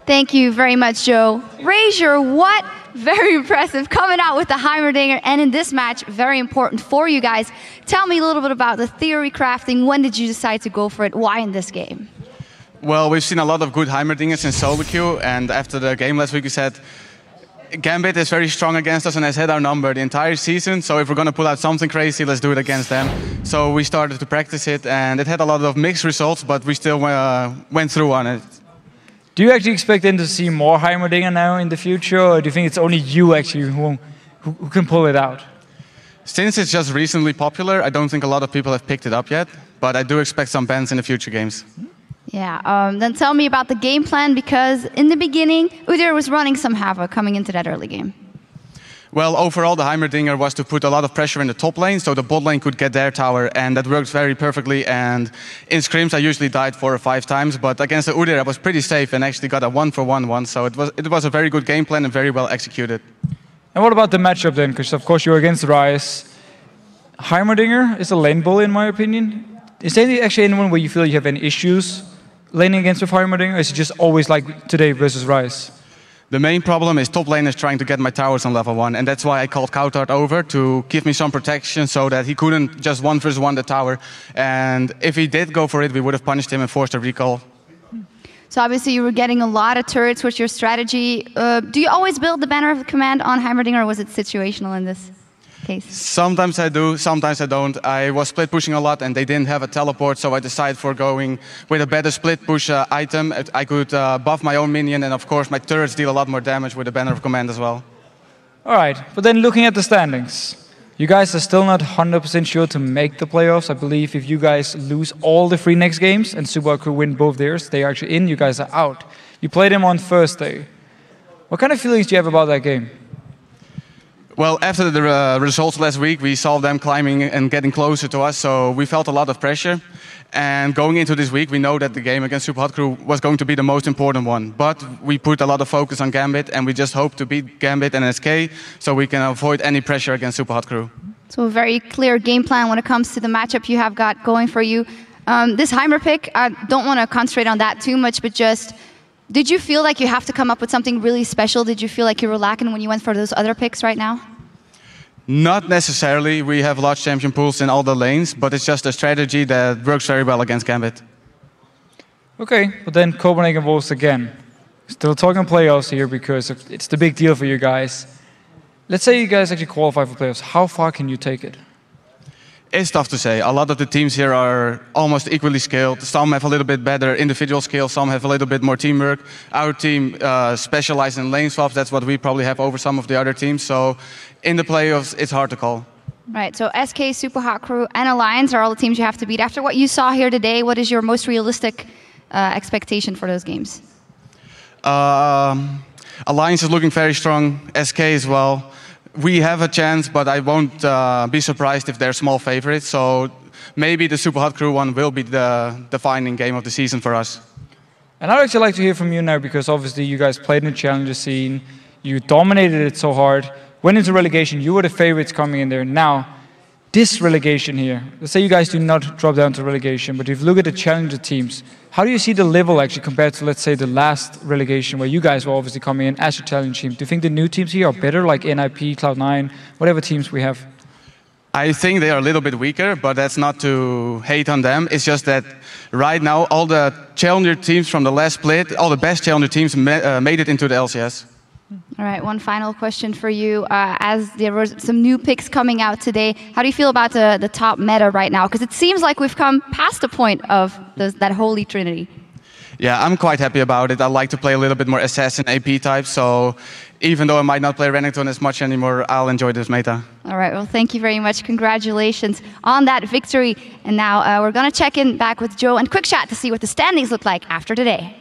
Thank you very much, Joe. Raise your what? Very impressive. Coming out with the Heimerdinger, and in this match, very important for you guys. Tell me a little bit about the theory crafting. When did you decide to go for it? Why in this game? Well, we've seen a lot of good Heimerdingers in solo queue, and after the game last week, we said Gambit is very strong against us and has hit our number the entire season, so if we're going to pull out something crazy, let's do it against them. So we started to practice it, and it had a lot of mixed results, but we still went through on it. Do you actually expect them to see more Heimerdinger now in the future, or do you think it's only you actually who can pull it out? Since it's just recently popular, I don't think a lot of people have picked it up yet, but I do expect some bans in the future games. Yeah, then tell me about the game plan, because in the beginning, Udyr was running some havoc coming into that early game. Well, overall, the Heimerdinger was to put a lot of pressure in the top lane, so the bot lane could get their tower, and that worked very perfectly. And in scrims, I usually died 4 or 5 times, but against the Udyr, I was pretty safe and actually got a 1-for-1 so it was a very good game plan and very well executed. And what about the matchup then? Because of course you're against Ryze. Heimerdinger is a lane bully in my opinion. Is there actually anyone where you feel you have any issues laning against with Heimerdinger, or is it just always like today versus Ryze? The main problem is top lane is trying to get my towers on level 1, and that's why I called Coutard over to give me some protection so that he couldn't just 1-versus-1 the tower. And if he did go for it, we would have punished him and forced a recall. So obviously you were getting a lot of turrets. What's your strategy? Do you always build the banner of command on Heimerdinger, or was it situational in this case? Sometimes I do, sometimes I don't. I was split pushing a lot and they didn't have a teleport, so I decided for going with a better split push item. I could buff my own minion, and of course my turrets deal a lot more damage with the banner of command as well. Alright, but then looking at the standings, you guys are still not 100% sure to make the playoffs. I believe if you guys lose all the 3 next games and Super could win both theirs, they are actually in, you guys are out. You played them on Thursday. What kind of feelings do you have about that game? Well, after the results last week, we saw them climbing and getting closer to us, so we felt a lot of pressure. And going into this week, we know that the game against Super Hot Crew was going to be the most important one. But we put a lot of focus on Gambit, and we just hope to beat Gambit and SK, so we can avoid any pressure against Super Hot Crew. So a very clear game plan when it comes to the matchup you have got going for you. This Heimer pick, I don't want to concentrate on that too much, but just, did you feel like you have to come up with something really special? Did you feel like you were lacking when you went for those other picks right now? Not necessarily. We have large champion pools in all the lanes, but it's just a strategy that works very well against Gambit. Okay, but then Copenhagen Wolves again. Still talking playoffs here because it's the big deal for you guys. Let's say you guys actually qualify for playoffs. How far can you take it? It's tough to say. A lot of the teams here are almost equally skilled. Some have a little bit better individual skill, some have a little bit more teamwork. Our team specializes in lane swaps. That's what we probably have over some of the other teams. So in the playoffs, it's hard to call. Right, so SK, Super Hot Crew, and Alliance are all the teams you have to beat. After what you saw here today, what is your most realistic expectation for those games? Alliance is looking very strong, SK as well. We have a chance, but I won't be surprised if they're small favorites. So maybe the Super Hot Crew one will be the defining game of the season for us. And I'd actually like to hear from you now, because obviously you guys played in the challenger scene, you dominated it so hard, went into relegation, you were the favorites coming in there. Now, this relegation here, let's say you guys do not drop down to relegation, but if you look at the challenger teams, how do you see the level actually compared to, let's say, the last relegation where you guys were obviously coming in as a challenger team? Do you think the new teams here are better, like NIP, Cloud9, whatever teams we have? I think they are a little bit weaker, but that's not to hate on them. It's just that right now, all the challenger teams from the last split, all the best challenger teams made it into the LCS. All right, one final question for you. As there were some new picks coming out today, how do you feel about the top meta right now? Because it seems like we've come past the point of that holy trinity. Yeah, I'm quite happy about it. I like to play a little bit more assassin AP type, so even though I might not play Renekton as much anymore, I'll enjoy this meta. All right, well, thank you very much. Congratulations on that victory. And now we're going to check in back with Joe and QuickShot to see what the standings look like after today.